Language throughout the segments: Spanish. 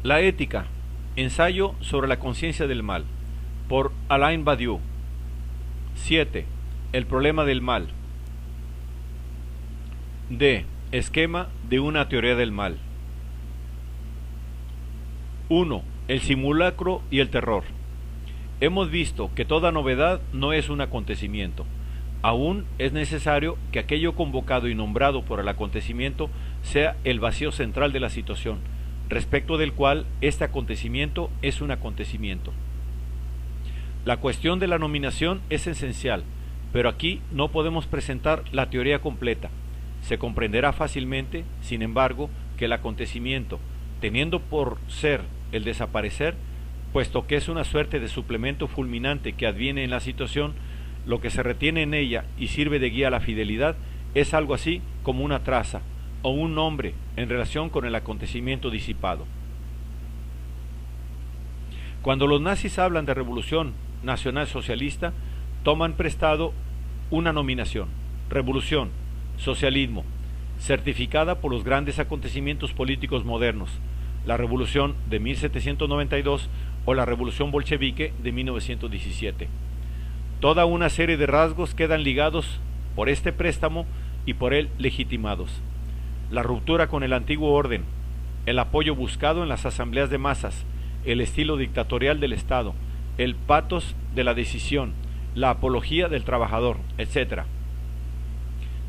La ética, ensayo sobre la conciencia del mal, por Alain Badiou. 7. El problema del mal. D. Esquema de una teoría del mal. 1. El simulacro y el terror. Hemos visto que toda novedad no es un acontecimiento. Aún es necesario que aquello convocado y nombrado por el acontecimiento sea el vacío central de la situación, respecto del cual este acontecimiento es un acontecimiento. La cuestión de la nominación es esencial, pero aquí no podemos presentar la teoría completa. Se comprenderá fácilmente, sin embargo, que el acontecimiento, teniendo por ser el desaparecer, puesto que es una suerte de suplemento fulminante que adviene en la situación, lo que se retiene en ella y sirve de guía a la fidelidad es algo así como una traza o un nombre en relación con el acontecimiento disipado. Cuando los nazis hablan de revolución nacional socialista, toman prestado una nominación: revolución, socialismo, certificada por los grandes acontecimientos políticos modernos, la revolución de 1792 o la revolución bolchevique de 1917. Toda una serie de rasgos quedan ligados por este préstamo y por él legitimados: la ruptura con el antiguo orden, el apoyo buscado en las asambleas de masas, el estilo dictatorial del Estado, el patos de la decisión, la apología del trabajador, etc.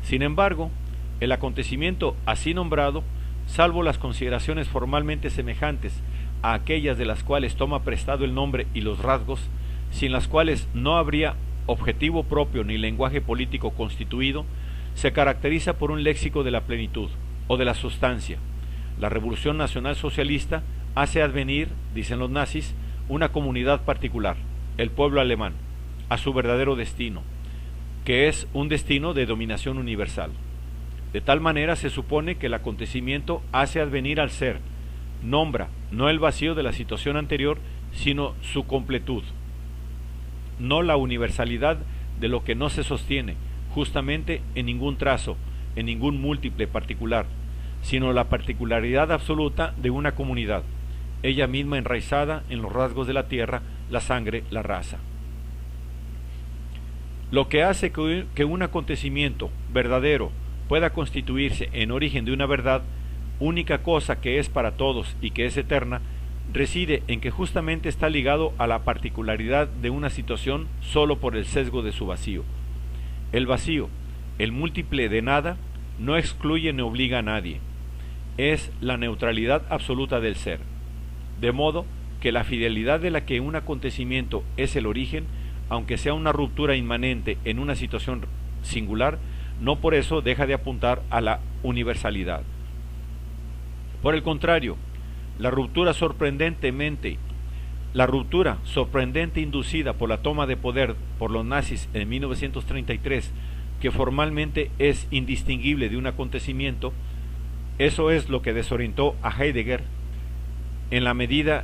Sin embargo, el acontecimiento así nombrado, salvo las consideraciones formalmente semejantes a aquellas de las cuales toma prestado el nombre y los rasgos, sin las cuales no habría objetivo propio ni lenguaje político constituido, se caracteriza por un léxico de la plenitud o de la sustancia. La Revolución Nacional Socialista hace advenir, dicen los nazis, una comunidad particular, el pueblo alemán, a su verdadero destino, que es un destino de dominación universal. De tal manera se supone que el acontecimiento hace advenir al ser, nombra no el vacío de la situación anterior, sino su completud, no la universalidad de lo que no se sostiene justamente en ningún trazo, en ningún múltiple particular, sino la particularidad absoluta de una comunidad, ella misma enraizada en los rasgos de la tierra, la sangre, la raza. Lo que hace que un acontecimiento verdadero pueda constituirse en origen de una verdad, única cosa que es para todos y que es eterna, reside en que justamente está ligado a la particularidad de una situación solo por el sesgo de su vacío. El vacío, el múltiple de nada, no excluye ni obliga a nadie. Es la neutralidad absoluta del ser. De modo que la fidelidad de la que un acontecimiento es el origen, aunque sea una ruptura inmanente en una situación singular, no por eso deja de apuntar a la universalidad. Por el contrario, la ruptura sorprendente inducida por la toma de poder por los nazis en 1933, que formalmente es indistinguible de un acontecimiento, eso es lo que desorientó a Heidegger en la medida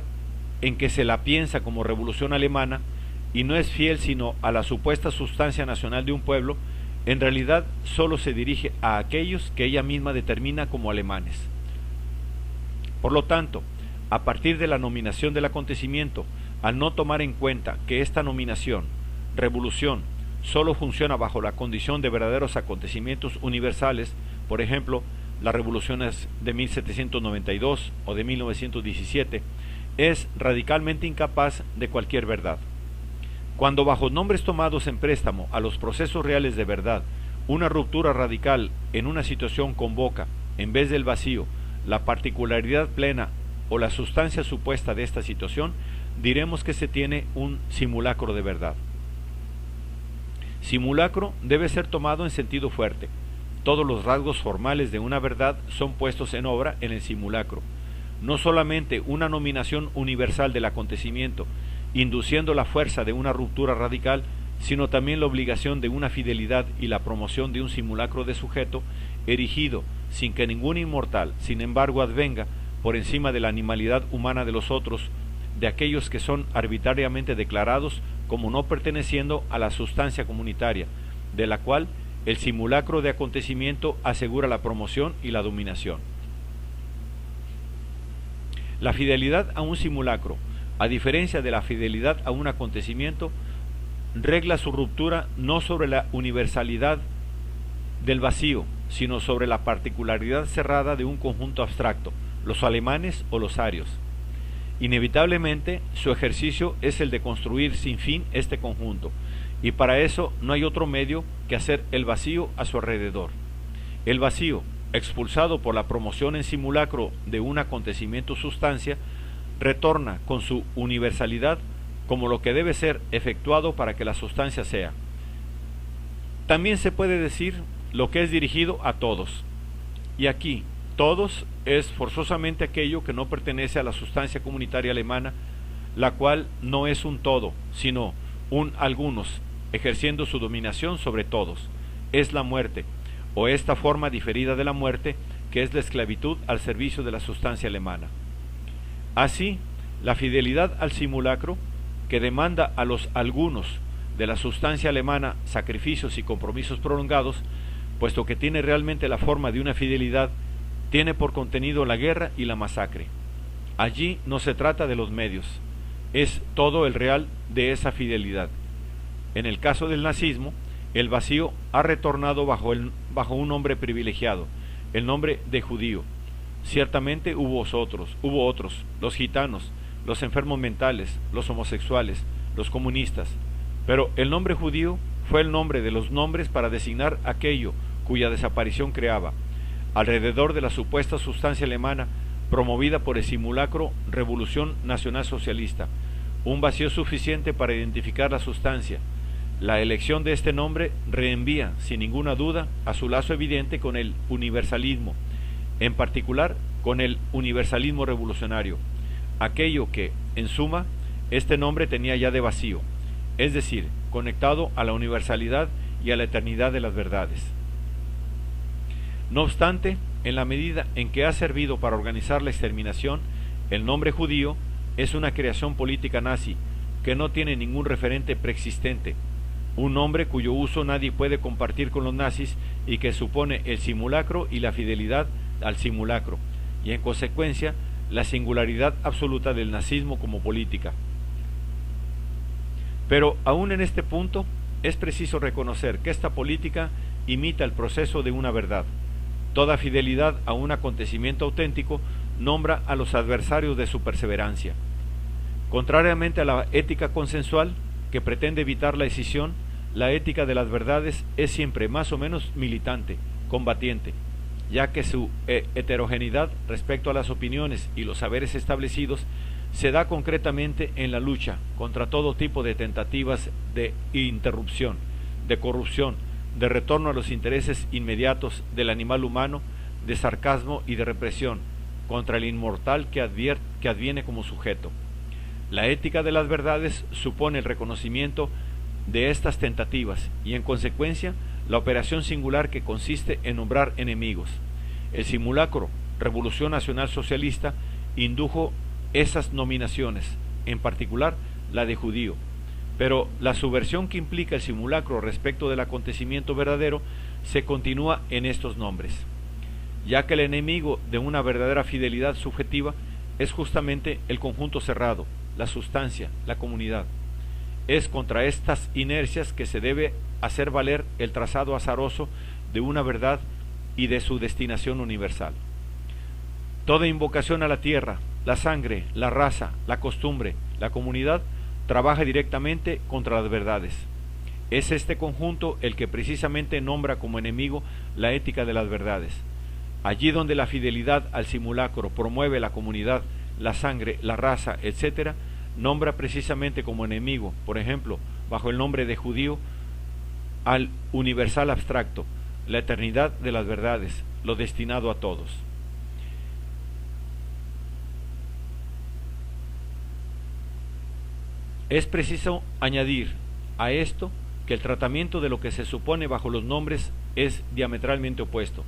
en que se la piensa como revolución alemana y no es fiel sino a la supuesta sustancia nacional de un pueblo, en realidad solo se dirige a aquellos que ella misma determina como alemanes. Por lo tanto, a partir de la nominación del acontecimiento, al no tomar en cuenta que esta nominación, revolución, solo funciona bajo la condición de verdaderos acontecimientos universales, por ejemplo, las revoluciones de 1792 o de 1917, es radicalmente incapaz de cualquier verdad. Cuando bajo nombres tomados en préstamo a los procesos reales de verdad, una ruptura radical en una situación convoca, en vez del vacío, la particularidad plena o la sustancia supuesta de esta situación, diremos que se tiene un simulacro de verdad. Simulacro debe ser tomado en sentido fuerte. Todos los rasgos formales de una verdad son puestos en obra en el simulacro. No solamente una nominación universal del acontecimiento, induciendo la fuerza de una ruptura radical, sino también la obligación de una fidelidad y la promoción de un simulacro de sujeto, erigido sin que ningún inmortal, sin embargo, advenga por encima de la animalidad humana de los otros, de aquellos que son arbitrariamente declarados como no perteneciendo a la sustancia comunitaria, de la cual el simulacro de acontecimiento asegura la promoción y la dominación. La fidelidad a un simulacro, a diferencia de la fidelidad a un acontecimiento, regla su ruptura no sobre la universalidad del vacío, sino sobre la particularidad cerrada de un conjunto abstracto, los alemanes o los arios. Inevitablemente, su ejercicio es el de construir sin fin este conjunto, y para eso no hay otro medio que hacer el vacío a su alrededor. El vacío, expulsado por la promoción en simulacro de un acontecimiento sustancia, retorna con su universalidad como lo que debe ser efectuado para que la sustancia sea. También se puede decir lo que es dirigido a todos. Y aquí, todos es forzosamente aquello que no pertenece a la sustancia comunitaria alemana, la cual no es un todo, sino un algunos, ejerciendo su dominación sobre todos. Es la muerte, o esta forma diferida de la muerte, que es la esclavitud al servicio de la sustancia alemana. Así, la fidelidad al simulacro, que demanda a los algunos de la sustancia alemana sacrificios y compromisos prolongados, puesto que tiene realmente la forma de una fidelidad, tiene por contenido la guerra y la masacre. Allí no se trata de los medios, es todo el real de esa fidelidad. En el caso del nazismo, el vacío ha retornado bajo un nombre privilegiado, el nombre de judío. Ciertamente hubo otros, los gitanos, los enfermos mentales, los homosexuales, los comunistas, pero el nombre judío fue el nombre de los nombres para designar aquello cuya desaparición creaba, alrededor de la supuesta sustancia alemana promovida por el simulacro Revolución Nacional Socialista, un vacío suficiente para identificar la sustancia. La elección de este nombre reenvía, sin ninguna duda, a su lazo evidente con el universalismo, en particular con el universalismo revolucionario, aquello que, en suma, este nombre tenía ya de vacío, es decir, conectado a la universalidad y a la eternidad de las verdades. No obstante, en la medida en que ha servido para organizar la exterminación, el nombre judío es una creación política nazi que no tiene ningún referente preexistente, un nombre cuyo uso nadie puede compartir con los nazis y que supone el simulacro y la fidelidad al simulacro, y en consecuencia la singularidad absoluta del nazismo como política. Pero aún en este punto es preciso reconocer que esta política imita el proceso de una verdad. Toda fidelidad a un acontecimiento auténtico nombra a los adversarios de su perseverancia. Contrariamente a la ética consensual, que pretende evitar la escisión, la ética de las verdades es siempre más o menos militante, combatiente, ya que su heterogeneidad respecto a las opiniones y los saberes establecidos se da concretamente en la lucha contra todo tipo de tentativas de interrupción, de corrupción, de retorno a los intereses inmediatos del animal humano, de sarcasmo y de represión, contra el inmortal que adviene como sujeto. La ética de las verdades supone el reconocimiento de estas tentativas y, en consecuencia, la operación singular que consiste en nombrar enemigos. El simulacro Revolución Nacional Socialista indujo esas nominaciones, en particular la de judío, pero la subversión que implica el simulacro respecto del acontecimiento verdadero se continúa en estos nombres, ya que el enemigo de una verdadera fidelidad subjetiva es justamente el conjunto cerrado, la sustancia, la comunidad. Es contra estas inercias que se debe hacer valer el trazado azaroso de una verdad y de su destinación universal. Toda invocación a la tierra, la sangre, la raza, la costumbre, la comunidad, trabaja directamente contra las verdades. Es este conjunto el que precisamente nombra como enemigo la ética de las verdades. Allí donde la fidelidad al simulacro promueve la comunidad, la sangre, la raza, etc., nombra precisamente como enemigo, por ejemplo, bajo el nombre de judío, al universal abstracto, la eternidad de las verdades, lo destinado a todos. Es preciso añadir a esto que el tratamiento de lo que se supone bajo los nombres es diametralmente opuesto,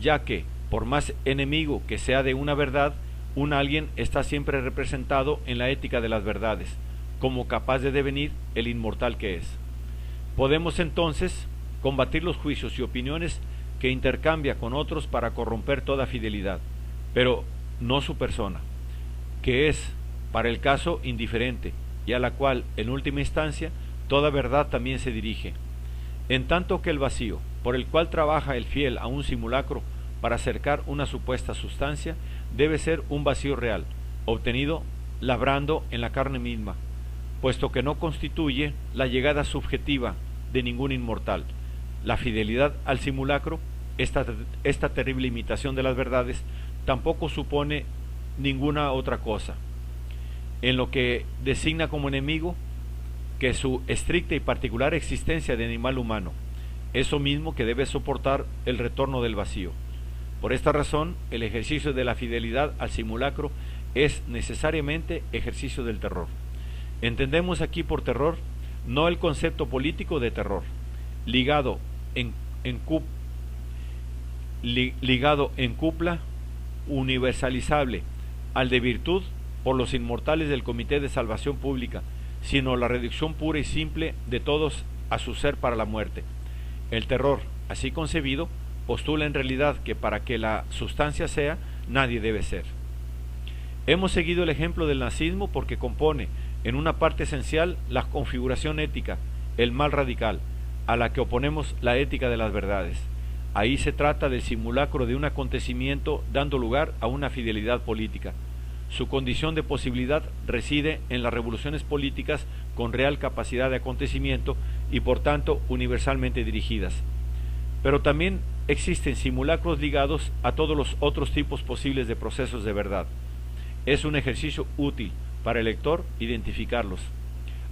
ya que, por más enemigo que sea de una verdad, un alguien está siempre representado en la ética de las verdades, como capaz de devenir el inmortal que es. Podemos entonces combatir los juicios y opiniones que intercambia con otros para corromper toda fidelidad, pero no su persona. que es para el caso indiferente y a la cual, en última instancia, toda verdad también se dirige. En tanto que el vacío, por el cual trabaja el fiel a un simulacro para acercar una supuesta sustancia, debe ser un vacío real, obtenido labrando en la carne misma, puesto que no constituye la llegada subjetiva de ningún inmortal. La fidelidad al simulacro, esta terrible imitación de las verdades, tampoco supone ninguna otra cosa, en lo que designa como enemigo, que su estricta y particular existencia de animal humano, eso mismo que debe soportar el retorno del vacío. Por esta razón, el ejercicio de la fidelidad al simulacro es necesariamente ejercicio del terror. Entendemos aquí por terror no el concepto político de terror, ligado en cupla, universalizable al de virtud por los inmortales del Comité de Salvación Pública, sino la reducción pura y simple de todos a su ser para la muerte. El terror, así concebido, postula en realidad que para que la sustancia sea, nadie debe ser. Hemos seguido el ejemplo del nazismo porque compone en una parte esencial la configuración ética, el mal radical, a la que oponemos la ética de las verdades. Ahí se trata del simulacro de un acontecimiento dando lugar a una fidelidad política. Su condición de posibilidad reside en las revoluciones políticas con real capacidad de acontecimiento y por tanto universalmente dirigidas. Pero también existen simulacros ligados a todos los otros tipos posibles de procesos de verdad. Es un ejercicio útil para el lector identificarlos.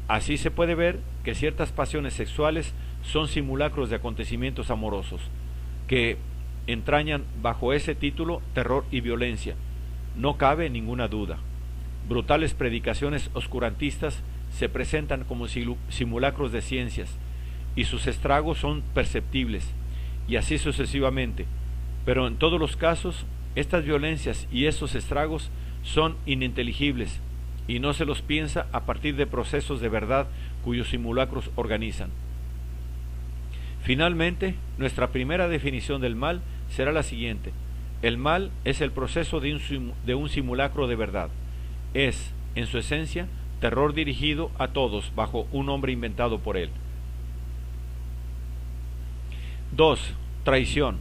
Así se puede ver que ciertas pasiones sexuales son simulacros de acontecimientos amorosos, que entrañan bajo ese título terror y violencia. No cabe ninguna duda. Brutales predicaciones oscurantistas se presentan como simulacros de ciencias, y sus estragos son perceptibles, y así sucesivamente. Pero en todos los casos, estas violencias y esos estragos son ininteligibles, y no se los piensa a partir de procesos de verdad cuyos simulacros organizan. Finalmente, nuestra primera definición del mal será la siguiente. El mal es el proceso de un simulacro de verdad. Es, en su esencia, terror dirigido a todos bajo un nombre inventado por él. 2. Traición.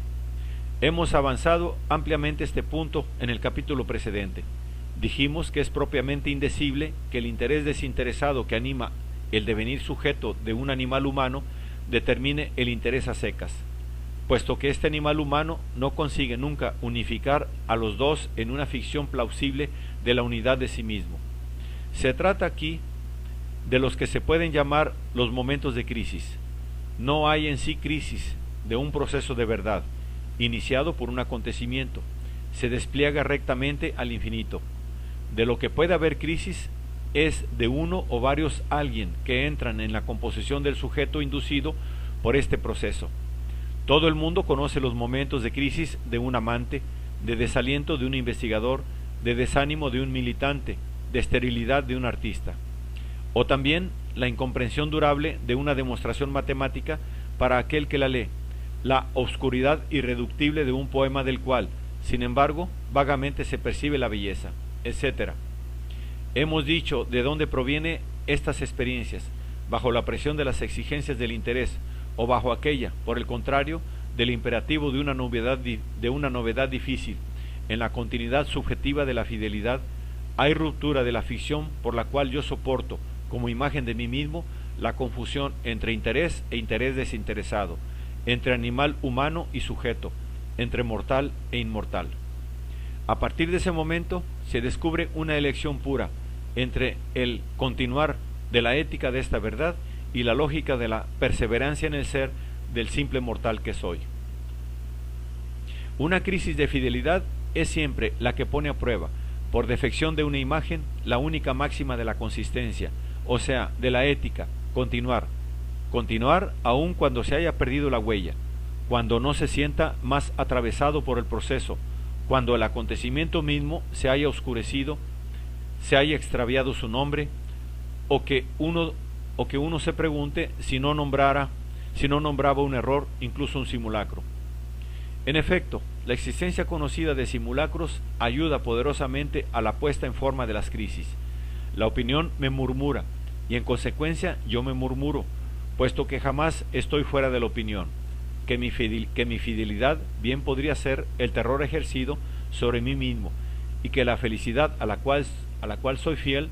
Hemos avanzado ampliamente este punto en el capítulo precedente. Dijimos que es propiamente indecible que el interés desinteresado que anima el devenir sujeto de un animal humano determine el interés a secas, puesto que este animal humano no consigue nunca unificar a los dos en una ficción plausible de la unidad de sí mismo. Se trata aquí de los que se pueden llamar los momentos de crisis. No hay en sí crisis de un proceso de verdad, iniciado por un acontecimiento, se despliega rectamente al infinito. De lo que puede haber crisis es de uno o varios alguien que entran en la composición del sujeto inducido por este proceso. Todo el mundo conoce los momentos de crisis de un amante, de desaliento de un investigador, de desánimo de un militante, de esterilidad de un artista. O también la incomprensión durable de una demostración matemática para aquel que la lee, la oscuridad irreductible de un poema del cual, sin embargo, vagamente se percibe la belleza, etc. Hemos dicho de dónde provienen estas experiencias, bajo la presión de las exigencias del interés, o bajo aquella, por el contrario, del imperativo de una novedad difícil. En la continuidad subjetiva de la fidelidad hay ruptura de la ficción por la cual yo soporto, como imagen de mí mismo, la confusión entre interés e interés desinteresado, entre animal humano y sujeto, entre mortal e inmortal. A partir de ese momento se descubre una elección pura entre el continuar de la ética de esta verdad y la lógica de la perseverancia en el ser del simple mortal que soy. Una crisis de fidelidad es siempre la que pone a prueba, por defección de una imagen, la única máxima de la consistencia, o sea, de la ética, continuar aun cuando se haya perdido la huella, cuando no se sienta más atravesado por el proceso, cuando el acontecimiento mismo se haya oscurecido, se haya extraviado su nombre, o que uno se pregunte si no nombraba un error, incluso un simulacro. En efecto, la existencia conocida de simulacros ayuda poderosamente a la puesta en forma de las crisis. La opinión me murmura, y en consecuencia yo me murmuro, puesto que jamás estoy fuera de la opinión, que mi fidelidad bien podría ser el terror ejercido sobre mí mismo, y que la felicidad a la cual soy fiel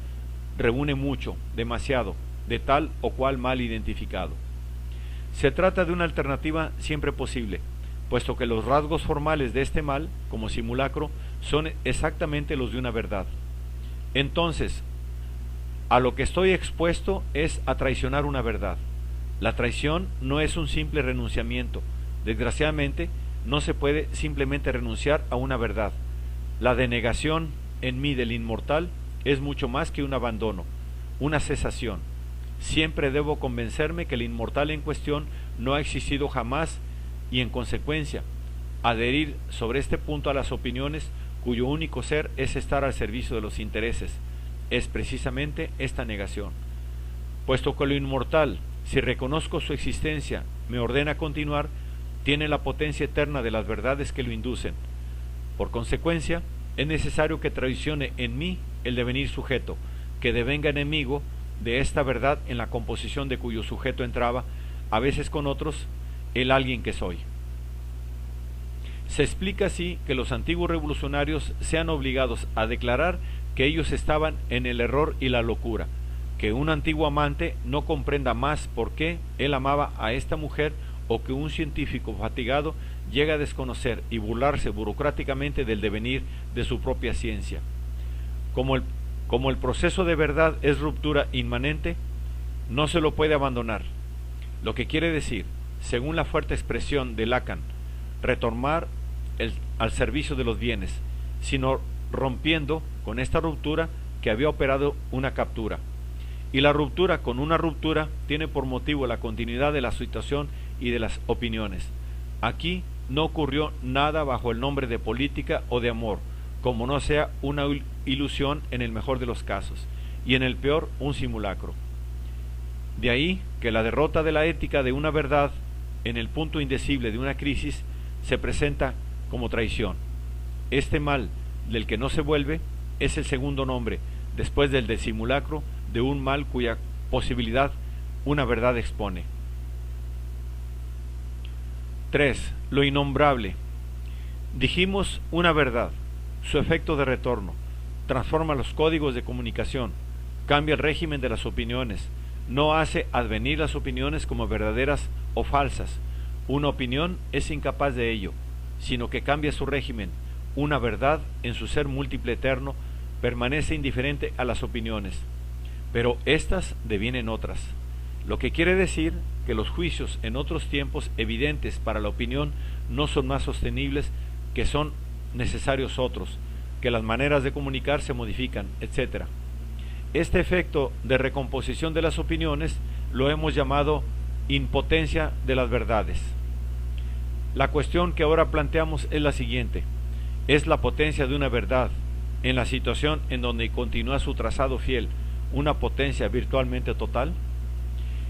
reúne mucho, demasiado, de tal o cual mal identificado. Se trata de una alternativa siempre posible, puesto que los rasgos formales de este mal, como simulacro, son exactamente los de una verdad. Entonces, a lo que estoy expuesto es a traicionar una verdad. La traición no es un simple renunciamiento. Desgraciadamente, no se puede simplemente renunciar a una verdad. La denegación en mí del inmortal es mucho más que un abandono, una cesación. Siempre debo convencerme que el inmortal en cuestión no ha existido jamás y, en consecuencia, adherir sobre este punto a las opiniones cuyo único ser es estar al servicio de los intereses. Es precisamente esta negación. Puesto que lo inmortal, si reconozco su existencia, me ordena continuar, tiene la potencia eterna de las verdades que lo inducen. Por consecuencia, es necesario que traicione en mí el devenir sujeto, que devenga enemigo de esta verdad en la composición de cuyo sujeto entraba, a veces con otros, el alguien que soy. Se explica así que los antiguos revolucionarios sean obligados a declarar que ellos estaban en el error y la locura, que un antiguo amante no comprenda más por qué él amaba a esta mujer, o que un científico fatigado llega a desconocer y burlarse burocráticamente del devenir de su propia ciencia. Como el proceso de verdad es ruptura inmanente, no se lo puede abandonar. Lo que quiere decir, según la fuerte expresión de Lacan, retornar al servicio de los bienes, sino rompiendo con esta ruptura que había operado una captura. Y la ruptura con una ruptura tiene por motivo la continuidad de la situación y de las opiniones. Aquí no ocurrió nada bajo el nombre de política o de amor, como no sea una ilusión en el mejor de los casos, y en el peor un simulacro. De ahí que la derrota de la ética de una verdad en el punto indecible de una crisis se presenta como traición. Este mal del que no se vuelve es el segundo nombre, después del de simulacro, de un mal cuya posibilidad una verdad expone. 3. Lo innombrable. Dijimos una verdad, su efecto de retorno, transforma los códigos de comunicación, cambia el régimen de las opiniones, no hace advenir las opiniones como verdaderas o falsas. Una opinión es incapaz de ello, sino que cambia su régimen. Una verdad, en su ser múltiple eterno, permanece indiferente a las opiniones, pero éstas devienen otras. Lo que quiere decir que los juicios en otros tiempos evidentes para la opinión no son más sostenibles, que son necesarios otros, que las maneras de comunicar se modifican, etc. Este efecto de recomposición de las opiniones lo hemos llamado impotencia de las verdades. La cuestión que ahora planteamos es la siguiente: ¿es la potencia de una verdad, en la situación en donde continúa su trazado fiel, una potencia virtualmente total?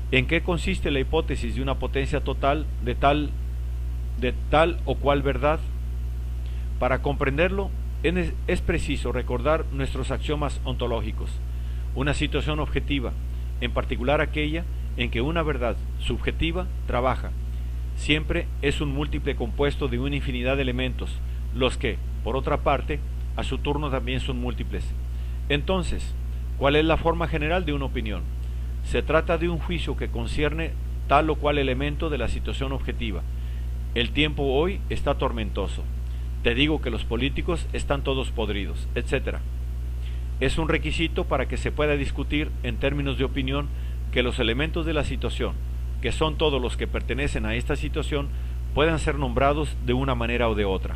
¿En qué consiste la hipótesis de una potencia total de tal o cual verdad? Para comprenderlo, es preciso recordar nuestros axiomas ontológicos. Una situación objetiva, en particular aquella en que una verdad subjetiva trabaja, siempre es un múltiple compuesto de una infinidad de elementos, los que, por otra parte, a su turno también son múltiples. Entonces, ¿cuál es la forma general de una opinión? Se trata de un juicio que concierne tal o cual elemento de la situación objetiva. El tiempo hoy está tormentoso. Te digo que los políticos están todos podridos, etc. Es un requisito para que se pueda discutir en términos de opinión que los elementos de la situación, que son todos los que pertenecen a esta situación, puedan ser nombrados de una manera o de otra.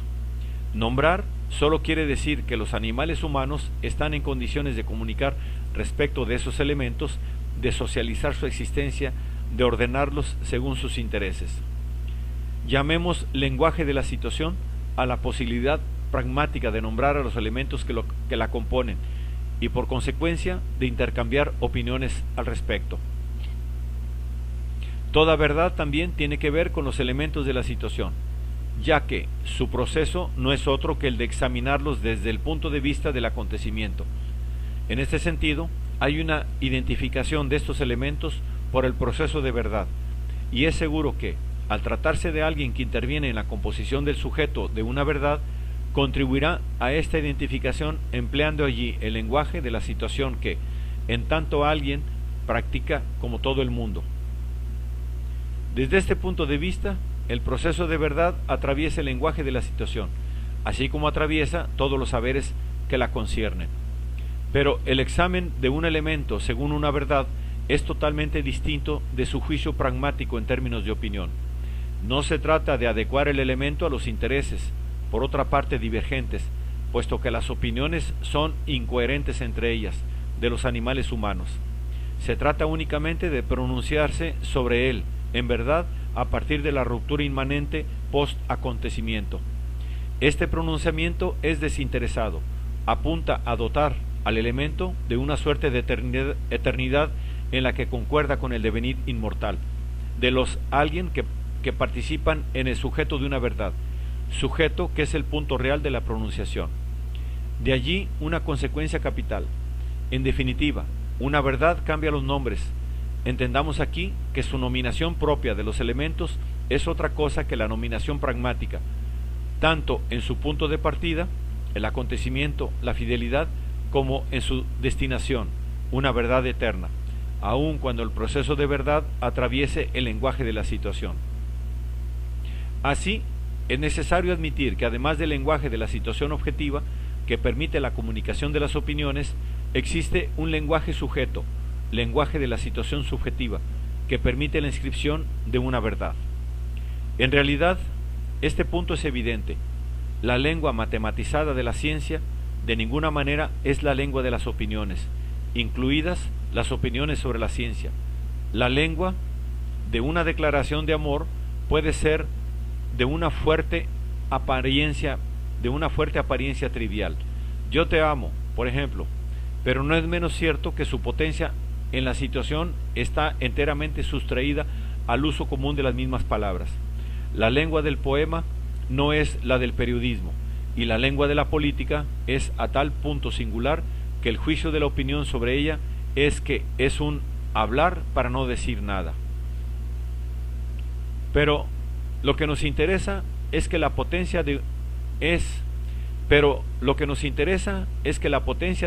Nombrar solo quiere decir que los animales humanos están en condiciones de comunicar respecto de esos elementos, de socializar su existencia, de ordenarlos según sus intereses. Llamemos lenguaje de la situación a la posibilidad pragmática de nombrar a los elementos que la componen y, por consecuencia, de intercambiar opiniones al respecto. Toda verdad también tiene que ver con los elementos de la situación. ya que su proceso no es otro que el de examinarlos desde el punto de vista del acontecimiento. En este sentido, hay una identificación de estos elementos por el proceso de verdad, y es seguro que, al tratarse de alguien que interviene en la composición del sujeto de una verdad, contribuirá a esta identificación empleando allí el lenguaje de la situación que, en tanto alguien, practica como todo el mundo. Desde este punto de vista, el proceso de verdad atraviesa el lenguaje de la situación, así como atraviesa todos los saberes que la conciernen. Pero el examen de un elemento según una verdad es totalmente distinto de su juicio pragmático en términos de opinión. No se trata de adecuar el elemento a los intereses, por otra parte divergentes, puesto que las opiniones son incoherentes entre ellas, de los animales humanos. Se trata únicamente de pronunciarse sobre él, en verdad, a partir de la ruptura inmanente post-acontecimiento. Este pronunciamiento es desinteresado, apunta a dotar al elemento de una suerte de eternidad en la que concuerda con el devenir inmortal, de los alguien que participan en el sujeto de una verdad, sujeto que es el punto real de la pronunciación. De allí una consecuencia capital. En definitiva, una verdad cambia los nombres. Entendamos aquí que su nominación propia de los elementos es otra cosa que la nominación pragmática, tanto en su punto de partida, el acontecimiento, la fidelidad, como en su destinación, una verdad eterna, aun cuando el proceso de verdad atraviese el lenguaje de la situación. Así, es necesario admitir que además del lenguaje de la situación objetiva, que permite la comunicación de las opiniones, existe un lenguaje sujeto, lenguaje de la situación subjetiva, que permite la inscripción de una verdad. En realidad, este punto es evidente. La lengua matematizada de la ciencia de ninguna manera es la lengua de las opiniones, incluidas las opiniones sobre la ciencia. La lengua de una declaración de amor puede ser de una fuerte apariencia trivial. Yo te amo, por ejemplo, pero no es menos cierto que su potencia en la situación está enteramente sustraída al uso común de las mismas palabras. La lengua del poema no es la del periodismo, y la lengua de la política es a tal punto singular que el juicio de la opinión sobre ella es que es un hablar para no decir nada. Pero lo que nos interesa es que la potencia de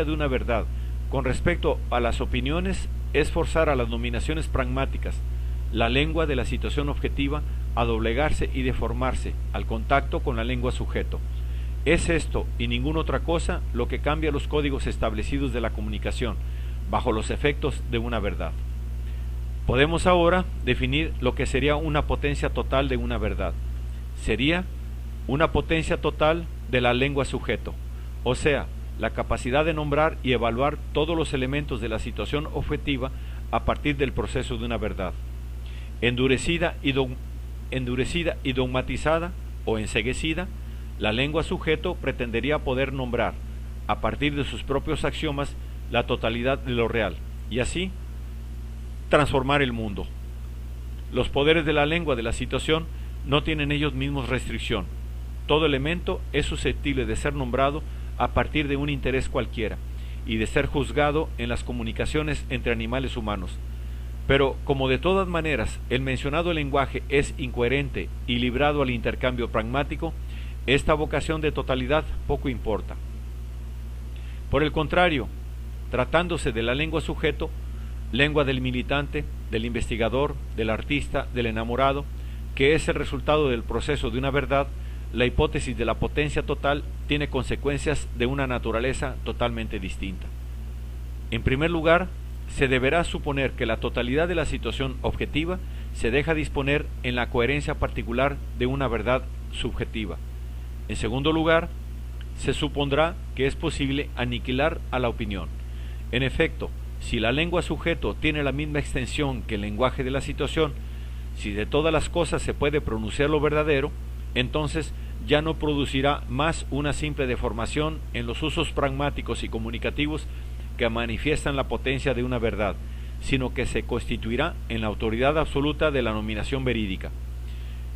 una verdad con respecto a las opiniones es forzar a las nominaciones pragmáticas, la lengua de la situación objetiva, a doblegarse y deformarse al contacto con la lengua sujeto. Es esto y ninguna otra cosa lo que cambia los códigos establecidos de la comunicación bajo los efectos de una verdad. Podemos ahora definir lo que sería una potencia total de una verdad. Sería una potencia total de la lengua sujeto, o sea, la capacidad de nombrar y evaluar todos los elementos de la situación objetiva a partir del proceso de una verdad. Endurecida y dogmatizada o enceguecida, la lengua sujeto pretendería poder nombrar, a partir de sus propios axiomas, la totalidad de lo real, y así transformar el mundo. Los poderes de la lengua de la situación no tienen ellos mismos restricción. Todo elemento es susceptible de ser nombrado a partir de un interés cualquiera, y de ser juzgado en las comunicaciones entre animales humanos. Pero, como de todas maneras el mencionado lenguaje es incoherente y librado al intercambio pragmático, esta vocación de totalidad poco importa. Por el contrario, tratándose de la lengua sujeto, lengua del militante, del investigador, del artista, del enamorado, que es el resultado del proceso de una verdad, la hipótesis de la potencia total tiene consecuencias de una naturaleza totalmente distinta. En primer lugar, se deberá suponer que la totalidad de la situación objetiva se deja disponer en la coherencia particular de una verdad subjetiva. En segundo lugar, se supondrá que es posible aniquilar a la opinión. En efecto, si la lengua sujeto tiene la misma extensión que el lenguaje de la situación, si de todas las cosas se puede pronunciar lo verdadero, entonces ya no producirá más una simple deformación en los usos pragmáticos y comunicativos que manifiestan la potencia de una verdad, sino que se constituirá en la autoridad absoluta de la nominación verídica.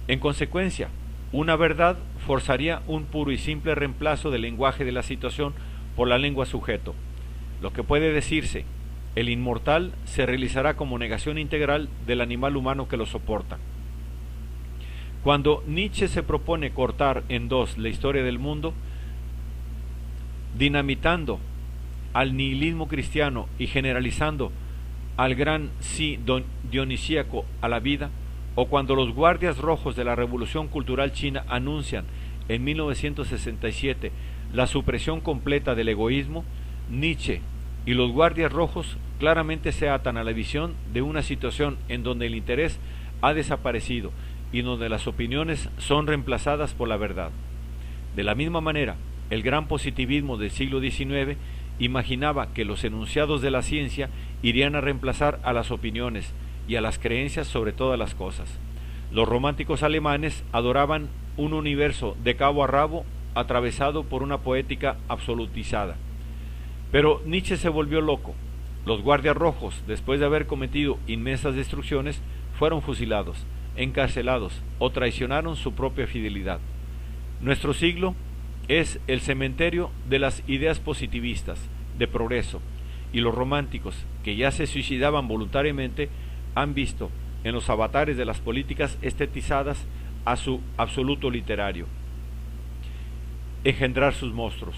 En consecuencia, Una verdad forzaría un puro y simple reemplazo del lenguaje de la situación por la lengua sujeto. Lo que puede decirse, el inmortal se realizará como negación integral del animal humano que lo soporta. Cuando Nietzsche se propone cortar en dos la historia del mundo, dinamitando al nihilismo cristiano y generalizando al gran sí dionisíaco a la vida, o cuando los guardias rojos de la Revolución Cultural China anuncian en 1967 la supresión completa del egoísmo, Nietzsche y los guardias rojos claramente se atan a la visión de una situación en donde el interés ha desaparecido y donde las opiniones son reemplazadas por la verdad. De la misma manera, el gran positivismo del siglo XIX imaginaba que los enunciados de la ciencia irían a reemplazar a las opiniones y a las creencias sobre todas las cosas. Los románticos alemanes adoraban un universo de cabo a rabo atravesado por una poética absolutizada. Pero Nietzsche se volvió loco. Los guardias rojos, después de haber cometido inmensas destrucciones, fueron fusilados, encarcelados o traicionaron su propia fidelidad. Nuestro siglo es el cementerio de las ideas positivistas, de progreso, y los románticos, que ya se suicidaban voluntariamente, han visto en los avatares de las políticas estetizadas a su absoluto literario engendrar sus monstruos.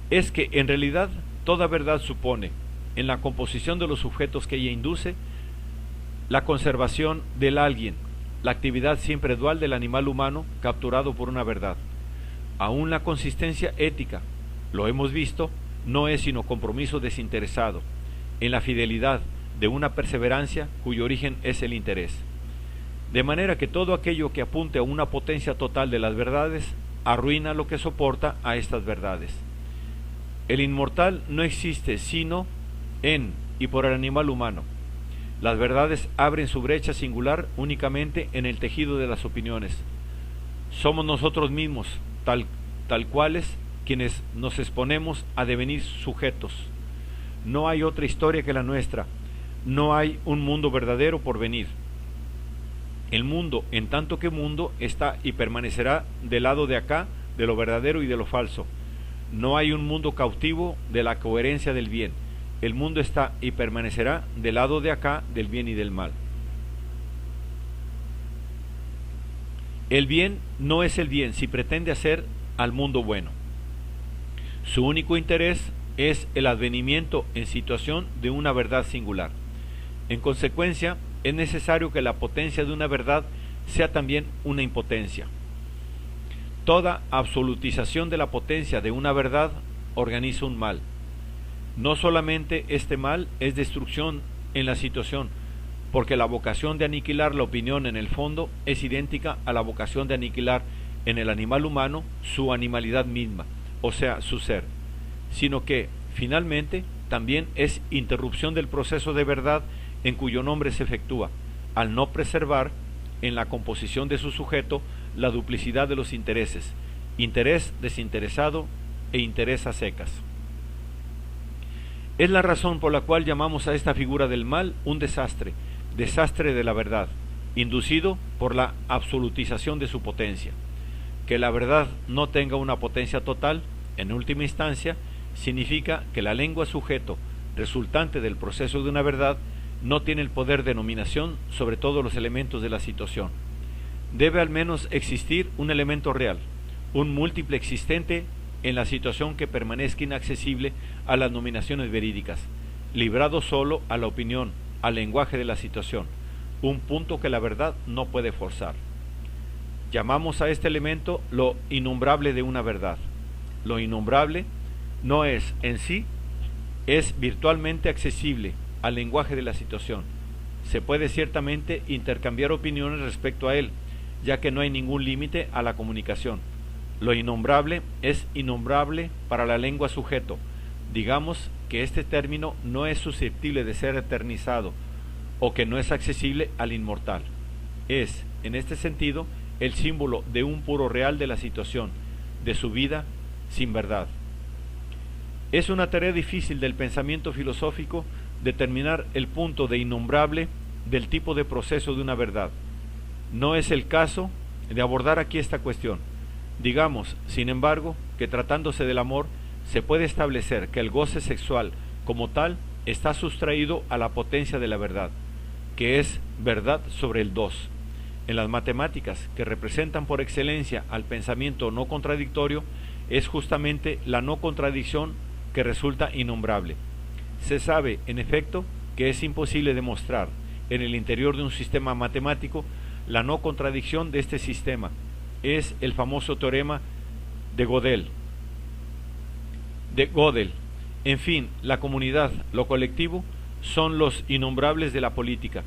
Es que en realidad toda verdad supone, en la composición de los sujetos que ella induce, la conservación del alguien, la actividad siempre dual del animal humano capturado por una verdad. Aún la consistencia ética, lo hemos visto, no es sino compromiso desinteresado, en la fidelidad de una perseverancia cuyo origen es el interés. De manera que todo aquello que apunte a una potencia total de las verdades arruina lo que soporta a estas verdades. El inmortal no existe sino en y por el animal humano. Las verdades abren su brecha singular únicamente en el tejido de las opiniones. Somos nosotros mismos, tal cuales, quienes nos exponemos a devenir sujetos. No hay otra historia que la nuestra. No hay un mundo verdadero por venir. El mundo, en tanto que mundo, está y permanecerá del lado de acá, de lo verdadero y de lo falso. No hay un mundo cautivo de la coherencia del bien. El mundo está y permanecerá del lado de acá, del bien y del mal. El bien no es el bien si pretende hacer al mundo bueno. Su único interés es el advenimiento en situación de una verdad singular. En consecuencia, es necesario que la potencia de una verdad sea también una impotencia. Toda absolutización de la potencia de una verdad organiza un mal. No solamente este mal es destrucción en la situación, porque la vocación de aniquilar la opinión en el fondo es idéntica a la vocación de aniquilar en el animal humano su animalidad misma, o sea, su ser, sino que, finalmente, también es interrupción del proceso de verdad en cuyo nombre se efectúa, al no preservar en la composición de su sujeto la duplicidad de los intereses, interés desinteresado e interés a secas. Es la razón por la cual llamamos a esta figura del mal un desastre, desastre de la verdad, inducido por la absolutización de su potencia. Que la verdad no tenga una potencia total, en última instancia, significa que la lengua sujeto, resultante del proceso de una verdad, no tiene el poder de nominación sobre todos los elementos de la situación. Debe al menos existir un elemento real, un múltiple existente en la situación que permanezca inaccesible a las nominaciones verídicas, librado solo a la opinión, al lenguaje de la situación, un punto que la verdad no puede forzar. Llamamos a este elemento lo innombrable de una verdad. Lo innombrable no es en sí, es virtualmente accesible al lenguaje de la situación. Se puede ciertamente intercambiar opiniones respecto a él, ya que no hay ningún límite a la comunicación. Lo innombrable es innombrable para la lengua sujeto. Digamos que este término no es susceptible de ser eternizado, o que no es accesible al inmortal. Es, en este sentido, el símbolo de un puro real de la situación, de su vida sin verdad. Es una tarea difícil del pensamiento determinar el punto de innombrable del tipo de proceso de una verdad. No es el caso de abordar aquí esta cuestión. Digamos, sin embargo, que tratándose del amor, se puede establecer que el goce sexual como tal está sustraído a la potencia de la verdad, que es verdad sobre el dos. En las matemáticas, que representan por excelencia al pensamiento no contradictorio, es justamente la no contradicción que resulta innombrable. Se sabe, en efecto, que es imposible demostrar en el interior de un sistema matemático la no contradicción de este sistema. Es el famoso teorema de Gödel. En fin, la comunidad, lo colectivo, son los innombrables de la política.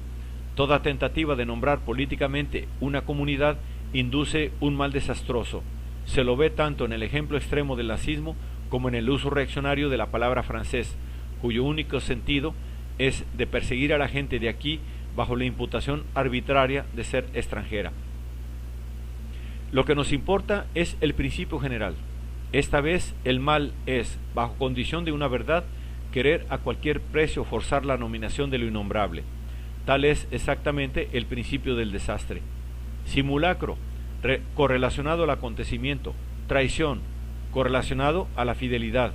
Toda tentativa de nombrar políticamente una comunidad induce un mal desastroso. Se lo ve tanto en el ejemplo extremo del nazismo como en el uso reaccionario de la palabra francés, cuyo único sentido es de perseguir a la gente de aquí bajo la imputación arbitraria de ser extranjera. Lo que nos importa es el principio general. Esta vez el mal es, bajo condición de una verdad, querer a cualquier precio forzar la nominación de lo innombrable. Tal es exactamente el principio del desastre. Simulacro, correlacionado al acontecimiento. Traición, correlacionado a la fidelidad.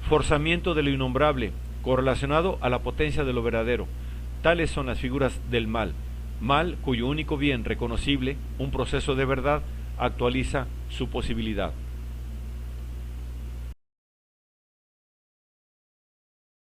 Forzamiento de lo innombrable, correlacionado a la potencia de lo verdadero. Tales son las figuras del mal. Mal cuyo único bien reconocible, un proceso de verdad, actualiza su posibilidad.